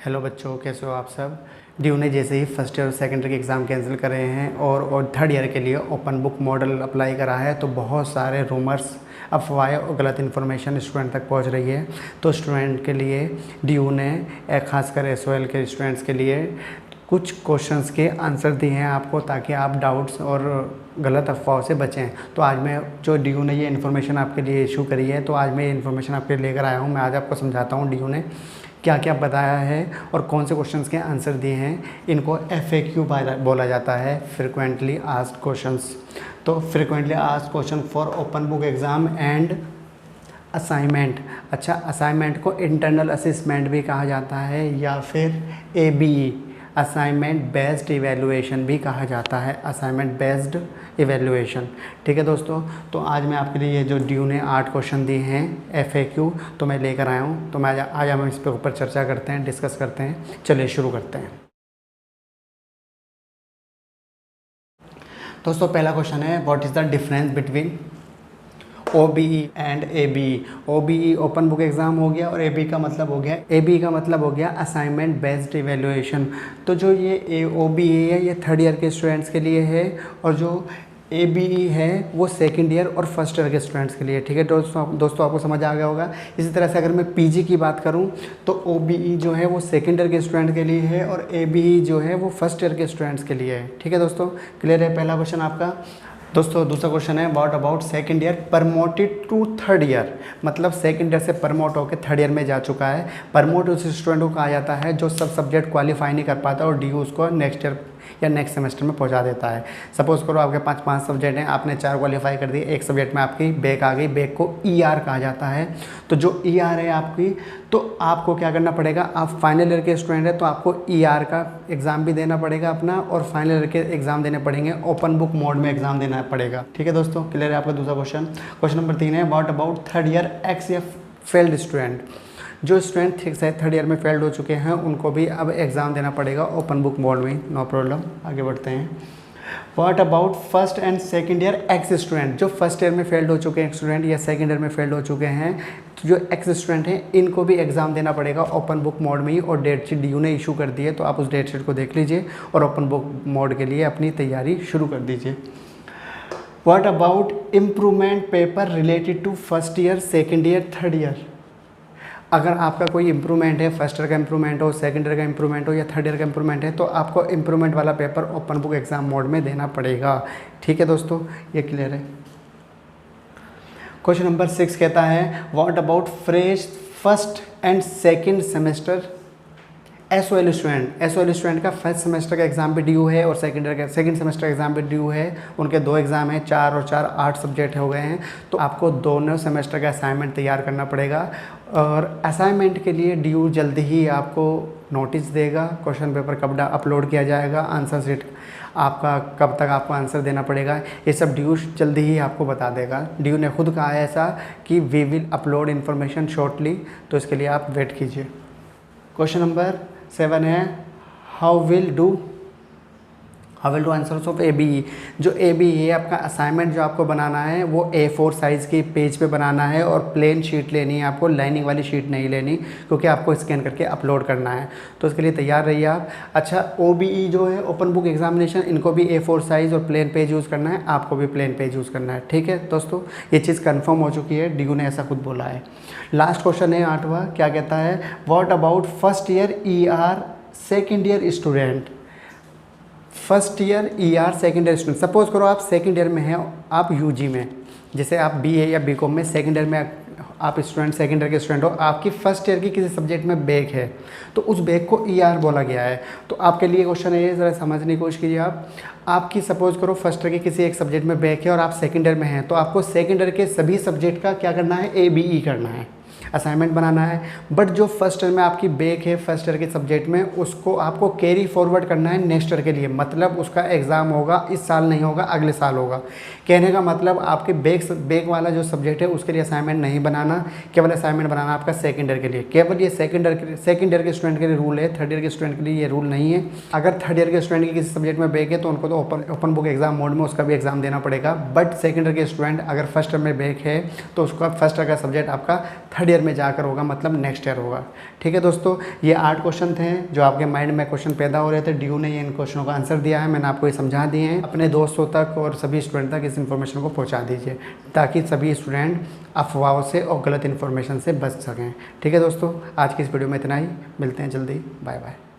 Hello बच्चों, कैसे हो आप सब। ड्यू ने जैसे ही फर्स्ट ईयर और सेकेंड ईयर के एग्ज़ाम कैंसिल करे हैं और थर्ड ईयर के लिए ओपन बुक मॉडल अप्लाई करा है, तो बहुत सारे रूमर्स, अफवाहें और गलत इन्फॉर्मेशन स्टूडेंट तक पहुंच रही है। तो स्टूडेंट के लिए ड्यू ने खासकर एसओएल के स्टूडेंट्स के लिए कुछ क्वेश्चंस के आंसर दिए हैं आपको, ताकि आप डाउट्स और गलत अफवाहों से बचें। तो आज मैं जो ड्यू ने ये इन्फॉर्मेशन आपके लिए इशू करी है, तो आज मैं ये इन्फॉर्मेशन आपके लिए लेकर आया हूँ। मैं आज आपको समझाता हूँ ड्यू ने क्या क्या बताया है और कौन से क्वेश्चंस के आंसर दिए हैं। इनको FAQ बोला जाता है, फ्रिक्वेंटली आस्क्ड क्वेश्चंस। तो frequently asked question for open book exam and assignment. अच्छा, असाइनमेंट को इंटरनल असेसमेंट भी कहा जाता है या फिर ABE, असाइनमेंट बेस्ड इवैल्यूएशन भी कहा जाता है, असाइनमेंट बेस्ड इवैल्यूएशन। ठीक है दोस्तों, तो आज मैं आपके लिए ये जो ड्यू ने 8 क्वेश्चन दिए हैं FAQ, तो मैं लेकर आया हूँ। तो मैं आज हम इस पे ऊपर चर्चा करते हैं, डिस्कस करते हैं। चलिए शुरू करते हैं। दोस्तों, पहला क्वेश्चन है, what is the difference between OBE and ABE। OBE open book exam हो गया और ABE का मतलब हो गया असाइनमेंट बेस्ड इवैल्यूएशन। तो जो ये OBE है ये थर्ड ईयर के स्टूडेंट्स के लिए है, और जो ABE है वो सेकंड ईयर और फर्स्ट ईयर के स्टूडेंट्स के लिए। ठीक है दोस्तों, आपको समझ आ गया होगा। इसी तरह से अगर मैं PG की बात करूं तो OBE जो है वो सेकंड ईयर के स्टूडेंट के लिए है और ABE जो है वो फर्स्ट ईयर के स्टूडेंट्स के लिए है। ठीक है दोस्तों, क्लियर है पहला क्वेश्चन आपका। दोस्तों, दूसरा क्वेश्चन है, what about second year promoted to third year. मतलब सेकंड ईयर से प्रमोट होकर थर्ड ईयर में जा चुका है। प्रमोट उस स्टूडेंट को कहा जाता है जो सब सब्जेक्ट क्वालिफाई नहीं कर पाता और ड्यू उसको नेक्स्ट ईयर या नेक्स्ट सेमेस्टर में पहुंचा देता है। सपोज करो आपके पास 5 सब्जेक्ट हैं, आपने 4 क्वालिफाई कर दिए, एक सब्जेक्ट में आपकी बैक आ गई, बैक को ER कहा जाता है। तो जो ER है आपकी, तो आपको क्या करना पड़ेगा, आप फाइनल ईयर के स्टूडेंट हैं तो आपको ER का एग्ज़ाम भी देना पड़ेगा अपना, और फाइनल ईयर के एग्ज़ाम देने पड़ेंगे, ओपन बुक मोड में एग्ज़ाम देना पड़ेगा। ठीक है दोस्तों, क्लियर है आपका दूसरा क्वेश्चन। क्वेश्चन नंबर 3 है, what about third year XF failed student. जो स्टूडेंट ठीक से थर्ड ईयर में फेल्ड हो चुके हैं उनको भी अब एग्ज़ाम देना पड़ेगा ओपन बुक मोड में। नो प्रॉब्लम, आगे बढ़ते हैं। What about first and second year x student. जो फर्स्ट ईयर में फेल्ड हो चुके हैं स्टूडेंट या सेकंड ईयर में फेल्ड हो चुके हैं, तो जो एक्स स्टूडेंट हैं इनको भी एग्ज़ाम देना पड़ेगा ओपन बुक मोड में ही, और डेट शीट ड्यू ने इशू कर दी है। तो आप उस डेट शीट को देख लीजिए और ओपन बुक मोड के लिए अपनी तैयारी शुरू कर दीजिए। What about improvement paper related to first year, second year, third year. अगर आपका कोई इम्प्रूवमेंट है, फर्स्ट ईयर का इम्प्रूवमेंट हो, सेकंड ईयर का इम्प्रूवमेंट हो या थर्ड ईयर का इम्प्रूवमेंट है, तो आपको इम्प्रूवमेंट वाला paper open book exam mode में देना पड़ेगा। ठीक है दोस्तों, ये क्लियर है। क्वेश्चन नंबर 6 कहता है, what about fresh first and second semester SOL student का फर्स्ट सेमेस्टर का एग्ज़ाम भी ड्यू है और सेकंड सेमेस्टर का एग्ज़ाम भी ड्यू है। उनके 2 एग्ज़ाम हैं, 4 और 4 8 सब्जेक्ट हो गए हैं। तो आपको दोनों सेमेस्टर का असाइनमेंट तैयार करना पड़ेगा, और असाइनमेंट के लिए ड्यू जल्दी ही आपको नोटिस देगा। क्वेश्चन पेपर कब अपलोड किया जाएगा, आंसर शीट आपका कब तक आपको आंसर देना पड़ेगा, ये सब ड्यू जल्दी ही आपको बता देगा। ड्यू ने खुद कहा है ऐसा कि we will upload information shortly, तो इसके लिए आप वेट कीजिए। क्वेश्चन नंबर 7 है, how will do answers of ABE। जो ABE है आपका असाइनमेंट जो आपको बनाना है वो A4 साइज़ की पेज पे बनाना है, और प्लेन शीट लेनी है आपको, लाइनिंग वाली शीट नहीं लेनी, क्योंकि आपको स्कैन करके अपलोड करना है। तो इसके लिए तैयार रहिए आप। अच्छा, OBE जो है ओपन बुक एग्जामिनेशन, इनको भी A4 साइज़ और प्लेन पेज यूज़ करना है, आपको भी प्लेन पेज यूज़ करना है। ठीक है दोस्तों, ये चीज़ कन्फर्म हो चुकी है, ड्यू ने ऐसा खुद बोला है। लास्ट क्वेश्चन है 8वां, क्या कहता है, what about first year ER second year student. First year ER second year student, suppose करो आप सेकेंड ईयर में हैं, आप UG में, जैसे आप BA या BCom में सेकेंड ईयर में आप स्टूडेंट, सेकेंड ईयर के स्टूडेंट हो, आपकी फर्स्ट ईयर की किसी सब्जेक्ट में बैक है, तो उस बैक को ER बोला गया है। तो आपके लिए क्वेश्चन है ये, ज़रा समझने की कोशिश कीजिए आप। आपकी सपोज करो फर्स्ट ईयर के किसी एक सब्जेक्ट में बैक है और आप सेकेंड ईयर में हैं, तो आपको सेकेंड ईयर के सभी सब्जेक्ट का क्या करना है, ABE करना है, असाइनमेंट बनाना है। बट जो फर्स्ट ईयर में आपकी बैक है फर्स्ट ईयर के सब्जेक्ट में, उसको आपको कैरी फॉरवर्ड करना है नेक्स्ट ईयर के लिए। मतलब उसका एग्ज़ाम होगा इस साल नहीं होगा, अगले साल होगा। कहने का मतलब आपके बैक वाला जो सब्जेक्ट है उसके लिए असाइनमेंट नहीं बनाना, केवल असाइनमेंट बनाना आपका सेकंड ईयर के लिए। केवल ये सेकंड ईयर के स्टूडेंट के लिए रूल है, थर्ड ईयर के स्टूडेंट के लिए ये रूल नहीं है। अगर थर्ड ईयर के स्टूडेंट की किसी सब्जेक्ट में बैक है तो उनको तो ओपन बुक एग्जाम मोड में उसका भी एग्जाम देना पड़ेगा। बट सेकंड ईयर के स्टूडेंट अगर फर्स्ट ईयर में बैक है तो उसका फर्स्ट ईयर का सब्जेक्ट आपका थर्ड ईयर में जाकर होगा, मतलब नेक्स्ट ईयर होगा। ठीक है दोस्तों, ये 8 क्वेश्चन थे जो आपके माइंड में क्वेश्चन पैदा हो रहे थे। ड्यू ने इन क्वेश्चनों का आंसर दिया है, मैंने आपको ये समझा दिए हैं। अपने दोस्तों तक और सभी स्टूडेंट तक इस इन्फॉर्मेशन को पहुँचा दीजिए ताकि सभी स्टूडेंट अफवाहों से और गलत इन्फॉर्मेशन से बच सकें। ठीक है दोस्तों, आज की इस वीडियो में इतना ही, मिलते हैं जल्दी, बाय बाय।